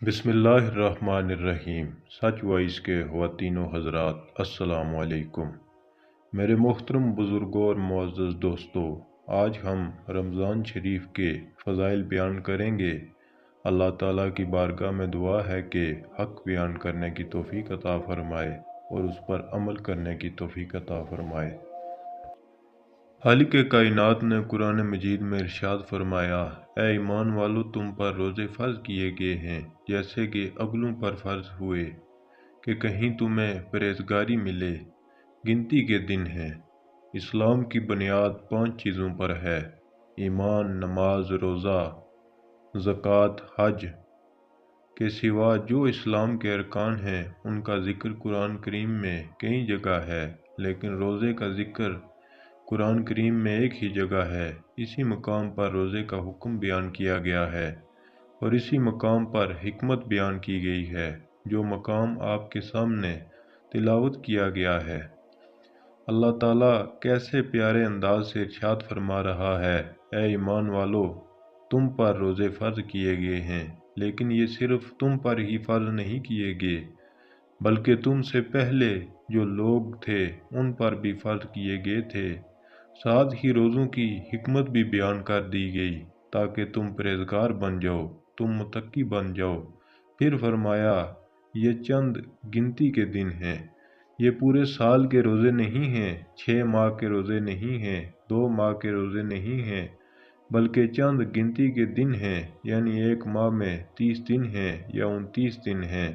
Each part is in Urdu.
بسم اللہ الرحمن الرحیم۔ سچ وائس کے خواتین و حضرات، السلام علیکم۔ میرے محترم بزرگوں اور معزز دوستو، آج ہم رمضان شریف کے فضائل بیان کریں گے۔ اللہ تعالیٰ کی بارگاہ میں دعا ہے کہ حق بیان کرنے کی توفیق عطا فرمائے اور اس پر عمل کرنے کی توفیق عطا فرمائے۔ خالق کائنات نے قرآن مجید میں ارشاد فرمایا، اے ایمان والو، تم پر روزے فرض کیے گئے ہیں جیسے کہ اگلوں پر فرض ہوئے، کہ کہیں تمہیں پرہیزگاری ملے۔ گنتی کے دن ہیں۔ اسلام کی بنیاد 5 چیزوں پر ہے: ایمان، نماز، روزہ، زکوٰۃ، حج کے سوا جو اسلام کے ارکان ہیں ان کا ذکر قرآن کریم میں کئی جگہ ہے، لیکن روزے کا ذکر قرآن کریم میں ایک ہی جگہ ہے۔ اسی مقام پر روزے کا حکم بیان کیا گیا ہے اور اسی مقام پر حکمت بیان کی گئی ہے، جو مقام آپ کے سامنے تلاوت کیا گیا ہے۔ اللہ تعالیٰ کیسے پیارے انداز سے ارشاد فرما رہا ہے، اے ایمان والو، تم پر روزے فرض کیے گئے ہیں، لیکن یہ صرف تم پر ہی فرض نہیں کیے گئے، بلکہ تم سے پہلے جو لوگ تھے ان پر بھی فرض کیے گئے تھے۔ ساتھ ہی روزوں کی حکمت بھی بیان کر دی گئی تاکہ تم پرہیزگار بن جاؤ، تم متقی بن جاؤ۔ پھر فرمایا، یہ چند گنتی کے دن ہیں، یہ پورے سال کے روزے نہیں ہیں، 6 ماہ کے روزے نہیں ہیں، 2 ماہ کے روزے نہیں ہیں، بلکہ چند گنتی کے دن ہیں، یعنی ایک ماہ میں 30 دن ہیں یا 29 دن ہیں۔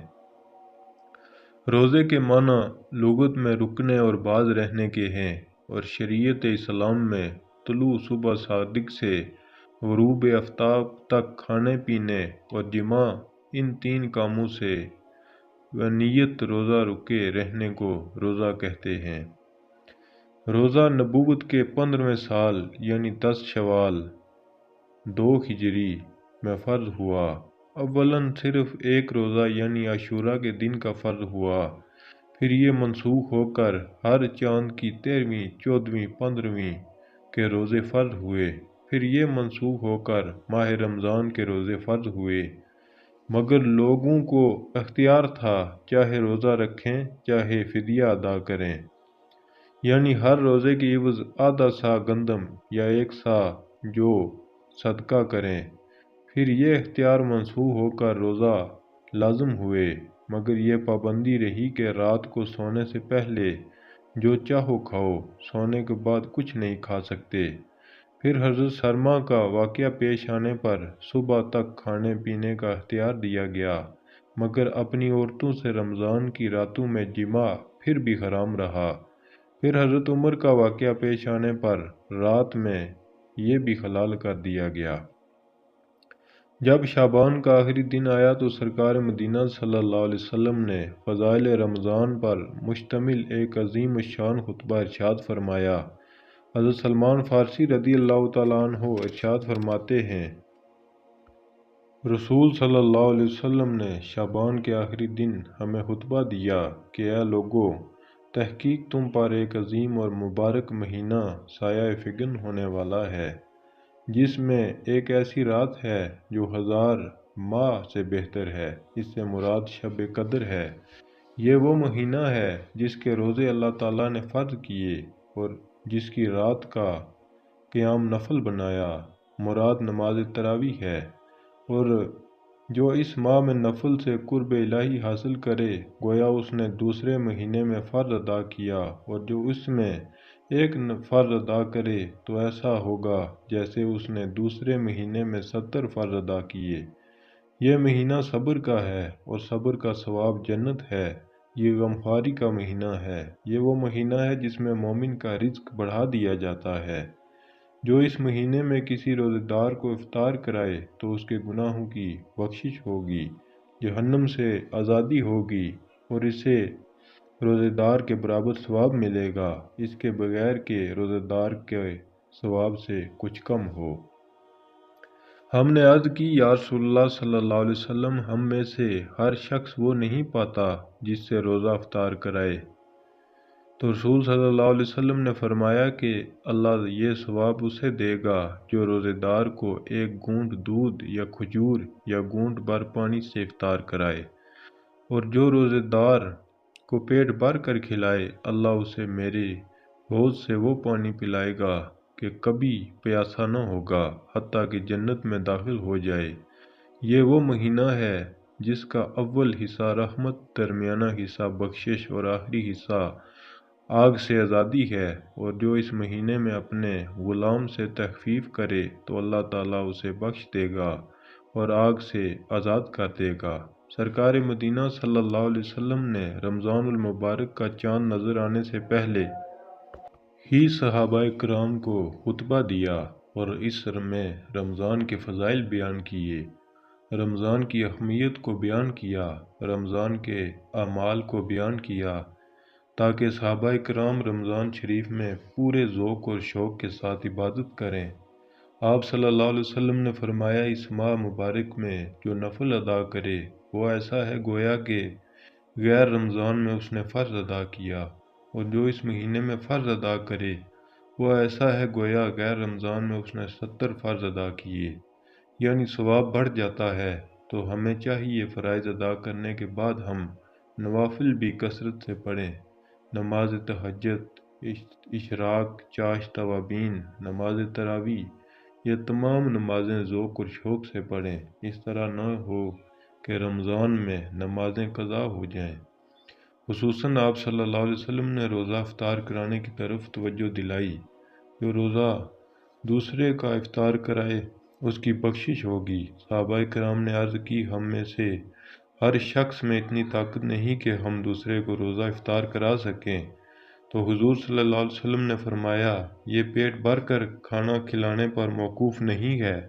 روزے کے معنی لغت میں رکنے اور باز رہنے کے ہیں، اور شریعت اسلام میں طلوع صبح صادق سے غروب آفتاب تک کھانے پینے اور جماع، ان 3 کاموں سے نیت روزہ رکے رہنے کو روزہ کہتے ہیں۔ روزہ نبوت کے 15ویں سال یعنی 10 شوال 2 ہجری میں فرض ہوا۔ اولاً صرف ایک روزہ یعنی عاشوراء کے دن کا فرض ہوا، پھر یہ منسوخ ہو کر ہر چاند کی 13ویں، 14ویں، 15ویں کے روزے فرض ہوئے، پھر یہ منسوخ ہو کر ماہ رمضان کے روزے فرض ہوئے، مگر لوگوں کو اختیار تھا، چاہے روزہ رکھیں چاہے فدیہ ادا کریں، یعنی ہر روزے کی عوض آدھا سا گندم یا 1 سا جو صدقہ کریں۔ پھر یہ اختیار منسوخ ہو کر روزہ لازم ہوئے، مگر یہ پابندی رہی کہ رات کو سونے سے پہلے جو چاہو کھاؤ، سونے کے بعد کچھ نہیں کھا سکتے۔ پھر حضرت سلمہ کا واقعہ پیش آنے پر صبح تک کھانے پینے کا اختیار دیا گیا، مگر اپنی عورتوں سے رمضان کی راتوں میں جماع پھر بھی حرام رہا۔ پھر حضرت عمر کا واقعہ پیش آنے پر رات میں یہ بھی حلال کر دیا گیا۔ جب شعبان کا آخری دن آیا تو سرکار مدینہ صلی اللہ علیہ وسلم نے فضائل رمضان پر مشتمل ایک عظیم الشان خطبہ ارشاد فرمایا۔ حضرت سلمان فارسی رضی اللہ تعالیٰ عنہ ارشاد فرماتے ہیں، رسول صلی اللہ علیہ وسلم نے شعبان کے آخری دن ہمیں خطبہ دیا کہ اے لوگو، تحقیق تم پر ایک عظیم اور مبارک مہینہ سایہ فگن ہونے والا ہے، جس میں ایک ایسی رات ہے جو 1000 ماہ سے بہتر ہے۔ اس سے مراد شب قدر ہے۔ یہ وہ مہینہ ہے جس کے روزے اللہ تعالیٰ نے فرض کیے اور جس کی رات کا قیام نفل بنایا، مراد نماز تراویح ہے، اور جو اس ماہ میں نفل سے قرب الہی حاصل کرے گویا اس نے دوسرے مہینے میں فرض ادا کیا، اور جو اس میں ایک فرض ادا کرے تو ایسا ہوگا جیسے اس نے دوسرے مہینے میں 70 فرض ادا کیے۔ یہ مہینہ صبر کا ہے اور صبر کا ثواب جنت ہے۔ یہ غمخواری کا مہینہ ہے۔ یہ وہ مہینہ ہے جس میں مومن کا رزق بڑھا دیا جاتا ہے۔ جو اس مہینے میں کسی روزے دار کو افطار کرائے تو اس کے گناہوں کی بخشش ہوگی، جہنم سے آزادی ہوگی اور اسے روزے دار کے برابر ثواب ملے گا، اس کے بغیر کہ روزے دار کے ثواب سے کچھ کم ہو۔ ہم نے عرض کی، یا رسول اللہ صلی اللہ علیہ وسلم، ہم میں سے ہر شخص وہ نہیں پاتا جس سے روزہ افطار کرائے۔ تو رسول صلی اللہ علیہ وسلم نے فرمایا کہ اللہ یہ ثواب اسے دے گا جو روزے دار کو ایک گھونٹ دودھ یا کھجور یا گھونٹ بھر پانی سے افطار کرائے، اور جو روزے دار کو پیٹ بھر کر کھلائے، اللہ اسے میرے حوض سے وہ پانی پلائے گا کہ کبھی پیاسا نہ ہوگا حتیٰ کہ جنت میں داخل ہو جائے۔ یہ وہ مہینہ ہے جس کا اول حصہ رحمت، درمیانہ حصہ بخشش اور آخری حصہ آگ سے آزادی ہے، اور جو اس مہینے میں اپنے غلام سے تخفیف کرے تو اللہ تعالیٰ اسے بخش دے گا اور آگ سے آزاد کر دے گا۔ سرکار مدینہ صلی اللہ علیہ وسلم نے رمضان المبارک کا چاند نظر آنے سے پہلے ہی صحابہ کرام کو خطبہ دیا اور اس میں رمضان کے فضائل بیان کیے، رمضان کی اہمیت کو بیان کیا، رمضان کے اعمال کو بیان کیا، تاکہ صحابہ کرام رمضان شریف میں پورے ذوق اور شوق کے ساتھ عبادت کریں۔ آپ صلی اللہ علیہ وسلم نے فرمایا، اس ماہ مبارک میں جو نفل ادا کرے وہ ایسا ہے گویا کہ غیر رمضان میں اس نے فرض ادا کیا، اور جو اس مہینے میں فرض ادا کرے وہ ایسا ہے گویا غیر رمضان میں اس نے 70 فرض ادا کیے، یعنی ثواب بڑھ جاتا ہے۔ تو ہمیں چاہیے فرائض ادا کرنے کے بعد ہم نوافل بھی کثرت سے پڑھیں، نماز تہجد، اشراق، چاش توابین، نماز تراویح، یہ تمام نمازیں ذوق اور شوق سے پڑھیں۔ اس طرح نہ ہو کہ رمضان میں نمازیں قضا ہو جائیں۔ خصوصاً آپ صلی اللہ علیہ وسلم نے روزہ افطار کرانے کی طرف توجہ دلائی۔ جو روزہ دوسرے کا افطار کرائے اس کی بخشش ہوگی۔ صحابہ کرام نے عرض کی، ہم میں سے ہر شخص میں اتنی طاقت نہیں کہ ہم دوسرے کو روزہ افطار کرا سکیں، تو حضور صلی اللہ علیہ وسلم نے فرمایا، یہ پیٹ بھر کر کھانا کھلانے پر موقوف نہیں ہے،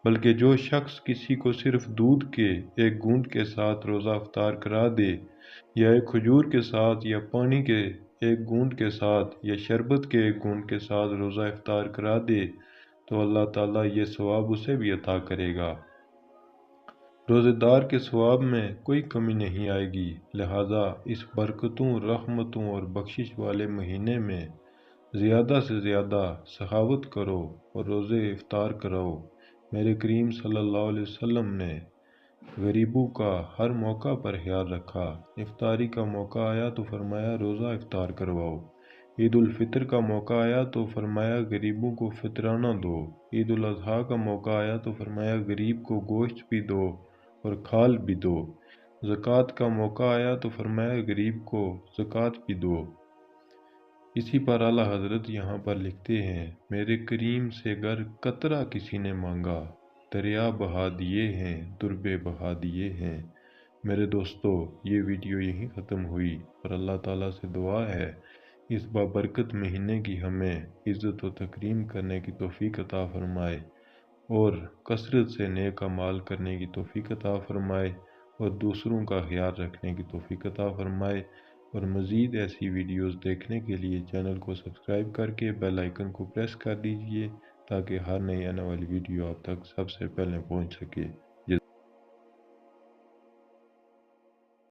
بلکہ جو شخص کسی کو صرف دودھ کے ایک گھونٹ کے ساتھ روزہ افطار کرا دے، یا ایک کھجور کے ساتھ، یا پانی کے ایک گھونٹ کے ساتھ، یا شربت کے ایک گھونٹ کے ساتھ روزہ افطار کرا دے تو اللہ تعالیٰ یہ ثواب اسے بھی عطا کرے گا۔ روزے دار کے ثواب میں کوئی کمی نہیں آئے گی، لہذا اس برکتوں، رحمتوں اور بخشش والے مہینے میں زیادہ سے زیادہ سخاوت کرو اور روزے افطار کراؤ۔ میرے کریم صلی اللہ علیہ وسلم نے غریبوں کا ہر موقع پر خیال رکھا۔ افطاری کا موقع آیا تو فرمایا روزہ افطار کرواؤ، عید الفطر کا موقع آیا تو فرمایا غریبوں کو فطرانہ دو، عید الاضحیٰ کا موقع آیا تو فرمایا غریب کو گوشت بھی دو اور کھال بھی دو، زکوٰۃ کا موقع آیا تو فرمایا غریب کو زکوٰۃ بھی دو۔ اسی پر اعلیٰ حضرت یہاں پر لکھتے ہیں، میرے کریم سے گر قطرہ کسی نے مانگا، دریا بہا دیے ہیں، دربے بہا دیے ہیں۔ میرے دوستو، یہ ویڈیو یہیں ختم ہوئی، اور اللہ تعالیٰ سے دعا ہے اس بابرکت مہینے کی ہمیں عزت و تکریم کرنے کی توفیق عطا فرمائے، اور کثرت سے نیک اعمال کرنے کی توفیق عطا فرمائے، اور دوسروں کا خیال رکھنے کی توفیق عطا فرمائے۔ اور مزید ایسی ویڈیوز دیکھنے کے لیے چینل کو سبسکرائب کر کے بیل آئیکن کو پریس کر دیجیے تاکہ ہر نئی آنے والی ویڈیو آپ تک سب سے پہلے پہنچ سکے۔